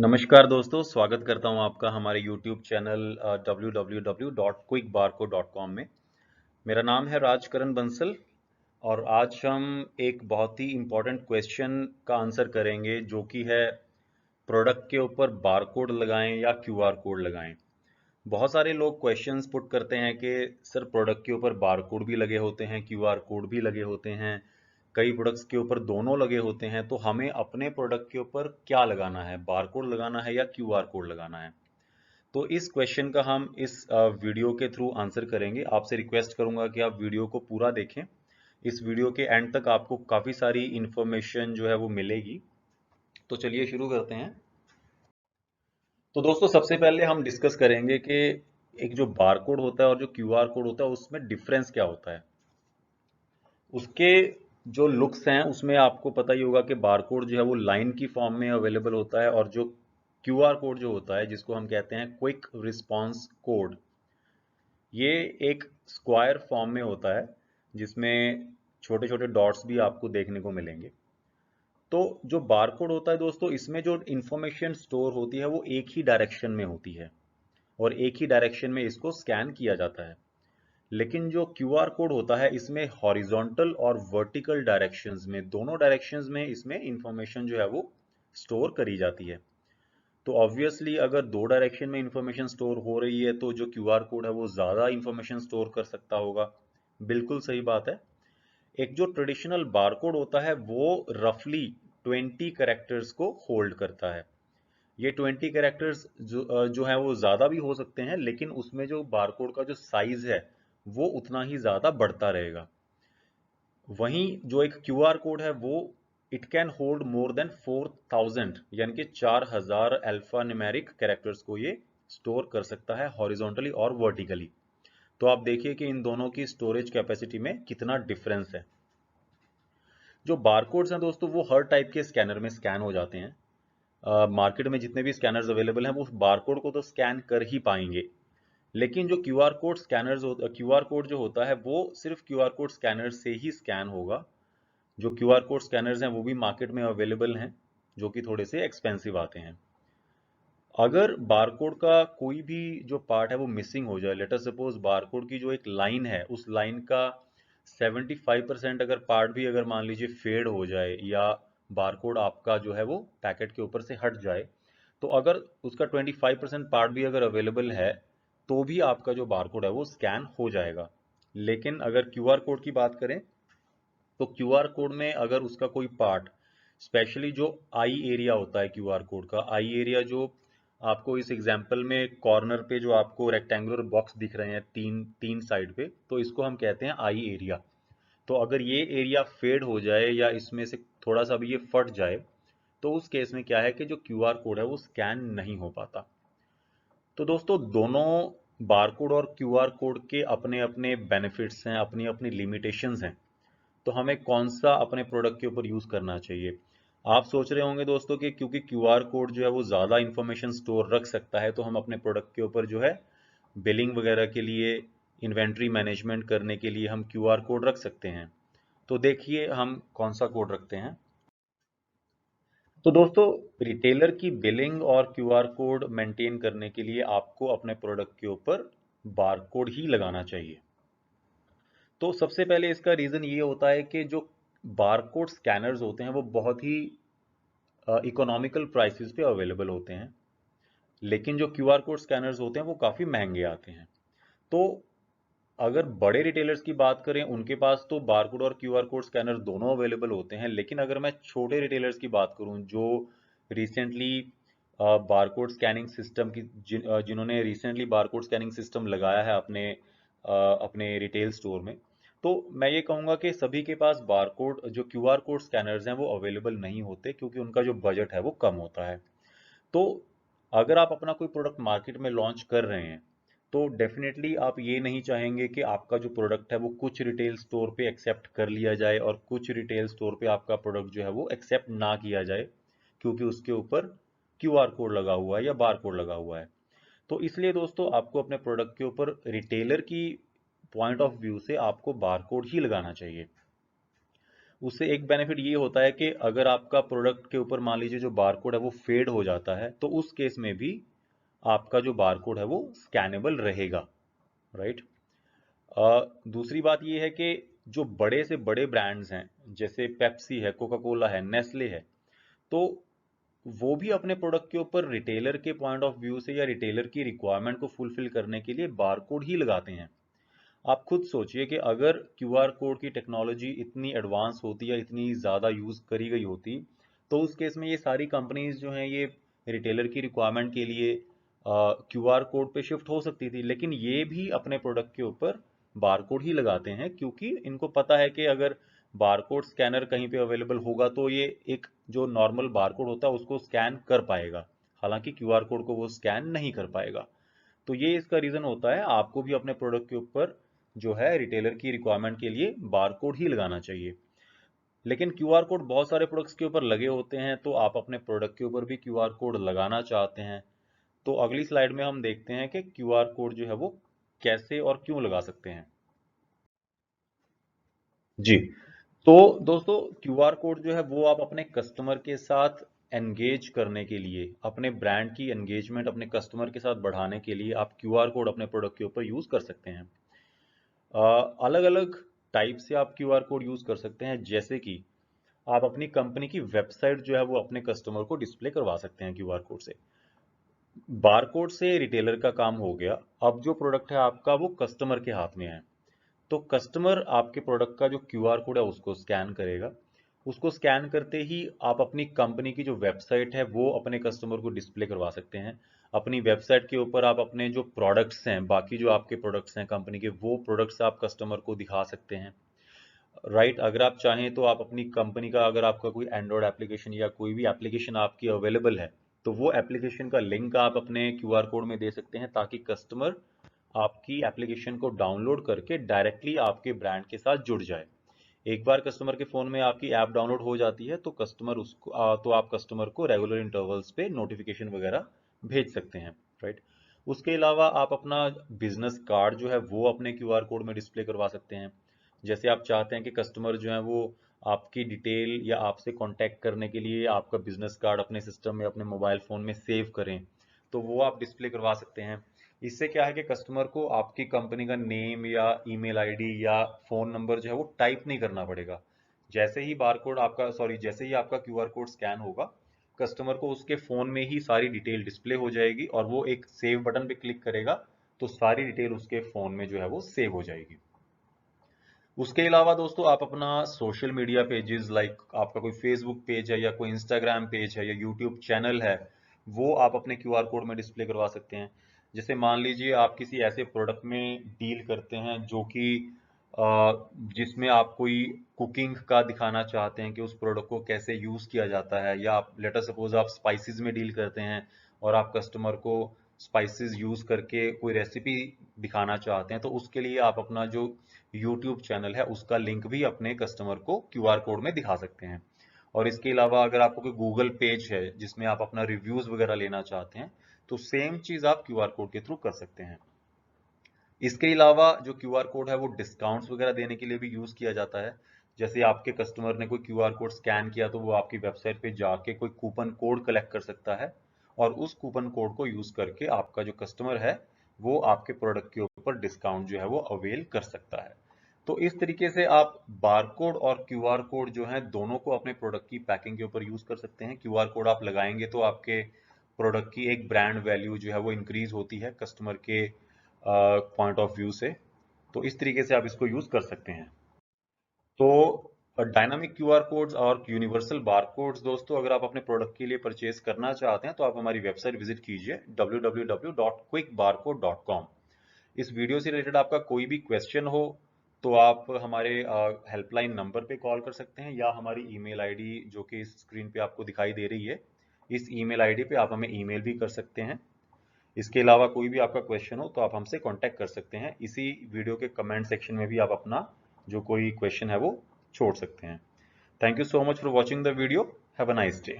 नमस्कार दोस्तों, स्वागत करता हूं आपका हमारे YouTube चैनल www.quickbarco.com में। मेरा नाम है राजकरण बंसल और आज हम एक बहुत ही इम्पोर्टेंट क्वेश्चन का आंसर करेंगे जो कि है प्रोडक्ट के ऊपर बारकोड लगाएं या QR कोड लगाएं। बहुत सारे लोग क्वेश्चंस पुट करते हैं कि सर प्रोडक्ट के ऊपर बारकोड भी लगे होते हैं, QR कोड भी लगे होते हैं, कई प्रोडक्ट्स के ऊपर दोनों लगे होते हैं, तो हमें अपने प्रोडक्ट के ऊपर क्या लगाना है, बारकोड लगाना है या QR कोड लगाना है। तो इस क्वेश्चन का हम इस वीडियो के थ्रू आंसर करेंगे। आपसे रिक्वेस्ट करूंगा कि आप वीडियो को पूरा देखें। इस वीडियो के एंड तक आपको काफ़ी सारी इंफॉर्मेशन जो है वो मिलेगी। तो चलिए शुरू करते हैं। तो दोस्तों सबसे पहले हम डिस्कस करेंगे कि एक जो बारकोड होता है और जो QR कोड होता है उसमें डिफरेंस क्या होता है। उसके जो लुक्स हैं उसमें आपको पता ही होगा कि बारकोड जो है वो लाइन की फॉर्म में अवेलेबल होता है और जो QR कोड जो होता है जिसको हम कहते हैं क्विक रिस्पांस कोड, ये एक स्क्वायर फॉर्म में होता है जिसमें छोटे छोटे डॉट्स भी आपको देखने को मिलेंगे। तो जो बारकोड होता है दोस्तों, इसमें जो इंफॉर्मेशन स्टोर होती है वो एक ही डायरेक्शन में होती है और एक ही डायरेक्शन में इसको स्कैन किया जाता है। लेकिन जो QR कोड होता है इसमें हॉरिजॉन्टल और वर्टिकल डायरेक्शंस में, दोनों डायरेक्शंस में इसमें इंफॉर्मेशन जो है वो स्टोर करी जाती है। तो ऑब्वियसली अगर दो डायरेक्शन में इंफॉर्मेशन स्टोर हो रही है तो जो QR कोड है वो ज़्यादा इंफॉर्मेशन स्टोर कर सकता होगा। बिल्कुल सही बात है। एक जो ट्रेडिशनल बारकोड होता है वो रफली 20 कैरेक्टर्स को होल्ड करता है। ये 20 कैरेक्टर्स जो है वो ज़्यादा भी हो सकते हैं, लेकिन उसमें जो बारकोड का जो साइज है वो उतना ही ज़्यादा बढ़ता रहेगा। वहीं जो एक QR कोड है वो it can hold more than 4000 यानी कि 4000 अल्फा न्यूमेरिक कैरेक्टर्स को ये स्टोर कर सकता है हॉरिजॉन्टली और वर्टिकली। तो आप देखिए कि इन दोनों की स्टोरेज कैपेसिटी में कितना डिफरेंस है। जो बारकोड्स हैं दोस्तों वो हर टाइप के स्कैनर में स्कैन हो जाते हैं। मार्केट में जितने भी स्कैनर्स अवेलेबल हैं वो बारकोड को तो स्कैन कर ही पाएंगे, लेकिन जो QR कोड जो होता है वो सिर्फ QR कोड स्कैनर से ही स्कैन होगा। जो QR कोड स्कैनर्स हैं वो भी मार्केट में अवेलेबल हैं, जो कि थोड़े से एक्सपेंसिव आते हैं। अगर बारकोड का कोई भी जो पार्ट है वो मिसिंग हो जाए, लेट अस सपोज बारकोड की जो एक लाइन है उस लाइन का 75% अगर पार्ट भी अगर मान लीजिए फेड हो जाए या बारकोड आपका जो है वो पैकेट के ऊपर से हट जाए, तो अगर उसका 25% पार्ट भी अगर अवेलेबल है तो भी आपका जो बारकोड है वो स्कैन हो जाएगा। लेकिन अगर QR कोड की बात करें तो QR कोड में अगर उसका कोई पार्ट, स्पेशली जो आई एरिया होता है QR कोड का, आई एरिया जो आपको इस एग्जांपल में कॉर्नर पे जो आपको रेक्टेंगुलर बॉक्स दिख रहे हैं तीन तीन साइड पे, तो इसको हम कहते हैं आई एरिया। तो अगर ये एरिया फेड हो जाए या इसमें से थोड़ा सा भी ये फट जाए तो उस केस में क्या है कि जो QR कोड है वो स्कैन नहीं हो पाता। तो दोस्तों दोनों बारकोड और QR कोड के अपने अपने बेनिफिट्स हैं, अपनी अपनी लिमिटेशंस हैं। तो हमें कौन सा अपने प्रोडक्ट के ऊपर यूज करना चाहिए। आप सोच रहे होंगे दोस्तों कि क्योंकि QR कोड जो है वो ज़्यादा इंफॉर्मेशन स्टोर रख सकता है तो हम अपने प्रोडक्ट के ऊपर जो है बिलिंग वगैरह के लिए, इन्वेंट्री मैनेजमेंट करने के लिए हम QR कोड रख सकते हैं। तो देखिए हम कौन सा कोड रखते हैं। तो दोस्तों रिटेलर की बिलिंग और QR कोड मेंटेन करने के लिए आपको अपने प्रोडक्ट के ऊपर बारकोड ही लगाना चाहिए। तो सबसे पहले इसका रीज़न ये होता है कि जो बारकोड स्कैनर्स होते हैं वो बहुत ही इकोनॉमिकल प्राइसेस पे अवेलेबल होते हैं, लेकिन जो QR कोड स्कैनर्स होते हैं वो काफ़ी महंगे आते हैं। तो अगर बड़े रिटेलर्स की बात करें उनके पास तो बारकोड और QR कोड स्कैनर दोनों अवेलेबल होते हैं, लेकिन अगर मैं छोटे रिटेलर्स की बात करूं जो रिसेंटली बारकोड स्कैनिंग सिस्टम की जिन्होंने रिसेंटली बारकोड स्कैनिंग सिस्टम लगाया है अपने रिटेल स्टोर में, तो मैं ये कहूँगा कि सभी के पास बारकोड जो QR कोड स्कैनर्स हैं वो अवेलेबल नहीं होते क्योंकि उनका जो बजट है वो कम होता है। तो अगर आप अपना कोई प्रोडक्ट मार्केट में लॉन्च कर रहे हैं तो डेफिनेटली आप ये नहीं चाहेंगे कि आपका जो प्रोडक्ट है वो कुछ रिटेल स्टोर पे एक्सेप्ट कर लिया जाए और कुछ रिटेल स्टोर पे आपका प्रोडक्ट जो है वो एक्सेप्ट ना किया जाए क्योंकि उसके ऊपर QR कोड लगा हुआ है या बार कोड लगा हुआ है। तो इसलिए दोस्तों आपको अपने प्रोडक्ट के ऊपर रिटेलर की पॉइंट ऑफ व्यू से आपको बार कोड ही लगाना चाहिए। उससे एक बेनिफिट ये होता है कि अगर आपका प्रोडक्ट के ऊपर मान लीजिए जो बारकोड है वो फेड हो जाता है, तो उस केस में भी आपका जो बारकोड है वो स्कैनेबल रहेगा, राइट। दूसरी बात ये है कि जो बड़े से बड़े ब्रांड्स हैं, जैसे पेप्सी है, कोका कोला है, नेस्ले है, तो वो भी अपने प्रोडक्ट के ऊपर रिटेलर के पॉइंट ऑफ व्यू से या रिटेलर की रिक्वायरमेंट को फुलफिल करने के लिए बारकोड ही लगाते हैं। आप खुद सोचिए कि अगर क्यूआर कोड की टेक्नोलॉजी इतनी एडवांस होती या इतनी ज़्यादा यूज़ करी गई होती, तो उस केस में ये सारी कंपनीज जो हैं ये रिटेलर की रिक्वायरमेंट के लिए क्यूआर कोड पे शिफ्ट हो सकती थी, लेकिन ये भी अपने प्रोडक्ट के ऊपर बारकोड ही लगाते हैं, क्योंकि इनको पता है कि अगर बारकोड स्कैनर कहीं पे अवेलेबल होगा तो ये एक जो नॉर्मल बारकोड होता है उसको स्कैन कर पाएगा, हालांकि क्यूआर कोड को वो स्कैन नहीं कर पाएगा। तो ये इसका रीज़न होता है, आपको भी अपने प्रोडक्ट के ऊपर जो है रिटेलर की रिक्वायरमेंट के लिए बारकोड ही लगाना चाहिए। लेकिन क्यूआर कोड बहुत सारे प्रोडक्ट्स के ऊपर लगे होते हैं, तो आप अपने प्रोडक्ट के ऊपर भी क्यूआर कोड लगाना चाहते हैं, तो अगली स्लाइड में हम देखते हैं कि क्यूआर कोड जो है वो कैसे और क्यों लगा सकते हैं। जी, तो दोस्तों क्यूआर कोड जो है वो आप अपने कस्टमर के साथ एंगेज करने के लिए, अपने ब्रांड की एंगेजमेंट अपने कस्टमर के साथ बढ़ाने के लिए आप क्यूआर कोड अपने प्रोडक्ट के ऊपर यूज कर सकते हैं। अलग अलग टाइप से आप क्यूआर कोड यूज कर सकते हैं, जैसे कि आप अपनी कंपनी की वेबसाइट जो है वो अपने कस्टमर को डिस्प्ले करवा सकते हैं क्यूआर कोड से। बारकोड से रिटेलर का काम हो गया, अब जो प्रोडक्ट है आपका वो कस्टमर के हाथ में है, तो कस्टमर आपके प्रोडक्ट का जो क्यूआर कोड है उसको स्कैन करेगा। उसको स्कैन करते ही आप अपनी कंपनी की जो वेबसाइट है वो अपने कस्टमर को डिस्प्ले करवा सकते हैं। अपनी वेबसाइट के ऊपर आप अपने जो प्रोडक्ट्स हैं, बाकी जो आपके प्रोडक्ट्स हैं कंपनी के, वो प्रोडक्ट्स आप कस्टमर को दिखा सकते हैं, राइट। अगर आप चाहें तो आप अपनी कंपनी का, अगर आपका कोई एंड्रॉयड एप्लीकेशन या कोई भी एप्लीकेशन आपकी अवेलेबल है, तो वो एप्लीकेशन का लिंक आप अपने क्यूआर कोड में दे सकते हैं, ताकि कस्टमर आपकी एप्लीकेशन को डाउनलोड करके डायरेक्टली आपके ब्रांड के साथ जुड़ जाए। एक बार कस्टमर के फ़ोन में आपकी ऐप डाउनलोड हो जाती है, तो कस्टमर उसको तो आप कस्टमर को रेगुलर इंटरवल्स पे नोटिफिकेशन वगैरह भेज सकते हैं, राइट। उसके अलावा आप अपना बिजनेस कार्ड जो है वो अपने क्यूआर कोड में डिस्प्ले करवा सकते हैं। जैसे आप चाहते हैं कि कस्टमर जो है वो आपकी डिटेल या आपसे कांटेक्ट करने के लिए आपका बिजनेस कार्ड अपने सिस्टम में, अपने मोबाइल फ़ोन में सेव करें, तो वो आप डिस्प्ले करवा सकते हैं। इससे क्या है कि कस्टमर को आपकी कंपनी का नेम या ईमेल आईडी या फ़ोन नंबर जो है वो टाइप नहीं करना पड़ेगा। जैसे ही आपका क्यूआर कोड स्कैन होगा, कस्टमर को उसके फ़ोन में ही सारी डिटेल डिस्प्ले हो जाएगी, और वो एक सेव बटन पे क्लिक करेगा तो सारी डिटेल उसके फ़ोन में जो है वो सेव हो जाएगी। उसके अलावा दोस्तों आप अपना सोशल मीडिया पेजेस, लाइक आपका कोई फेसबुक पेज है या कोई इंस्टाग्राम पेज है या यूट्यूब चैनल है, वो आप अपने क्यूआर कोड में डिस्प्ले करवा सकते हैं। जैसे मान लीजिए आप किसी ऐसे प्रोडक्ट में डील करते हैं जो कि जिसमें आप कोई कुकिंग का दिखाना चाहते हैं कि उस प्रोडक्ट को कैसे यूज़ किया जाता है, या आप लेटर सपोज आप स्पाइसेस में डील करते हैं और आप कस्टमर को स्पाइसेस यूज़ करके कोई रेसिपी दिखाना चाहते हैं, तो उसके लिए आप अपना जो यूट्यूब चैनल है उसका लिंक भी अपने कस्टमर को क्यूआर कोड में दिखा सकते हैं। और इसके अलावा अगर आपको कोई गूगल पेज है जिसमें आप अपना रिव्यूज वगैरह लेना चाहते हैं, तो सेम चीज आप क्यूआर कोड के थ्रू कर सकते हैं। इसके अलावा जो क्यूआर कोड है वो डिस्काउंट्स वगैरह देने के लिए भी यूज किया जाता है। जैसे आपके कस्टमर ने कोई क्यूआर कोड स्कैन किया, तो वो आपकी वेबसाइट पे जाके कोई कूपन कोड कलेक्ट कर सकता है, और उस कूपन कोड को यूज करके आपका जो कस्टमर है वो आपके प्रोडक्ट के ऊपर डिस्काउंट जो है वो अवेल कर सकता है। तो इस तरीके से आप बारकोड और क्यूआर कोड जो है दोनों को अपने प्रोडक्ट की पैकिंग के ऊपर यूज कर सकते हैं। क्यूआर कोड आप लगाएंगे तो आपके प्रोडक्ट की एक ब्रांड वैल्यू जो है वो इंक्रीज होती है कस्टमर के पॉइंट ऑफ व्यू से। तो इस तरीके से आप इसको यूज कर सकते हैं। तो डायनामिक क्यूआर कोड्स और यूनिवर्सल बारकोड्स दोस्तों, अगर आप अपने प्रोडक्ट के लिए परचेज करना चाहते हैं तो आप हमारी वेबसाइट विजिट कीजिए www.quickbarcode.com। इस वीडियो से रिलेटेड आपका कोई भी क्वेश्चन हो तो आप हमारे हेल्पलाइन नंबर पे कॉल कर सकते हैं, या हमारी ईमेल आईडी जो कि इस स्क्रीन पे आपको दिखाई दे रही है, इस ईमेल आईडी पे आप हमें ईमेल भी कर सकते हैं। इसके अलावा कोई भी आपका क्वेश्चन हो तो आप हमसे कांटेक्ट कर सकते हैं। इसी वीडियो के कमेंट सेक्शन में भी आप अपना जो कोई क्वेश्चन है वो छोड़ सकते हैं। Thank you so much for watching the video. Have a nice day.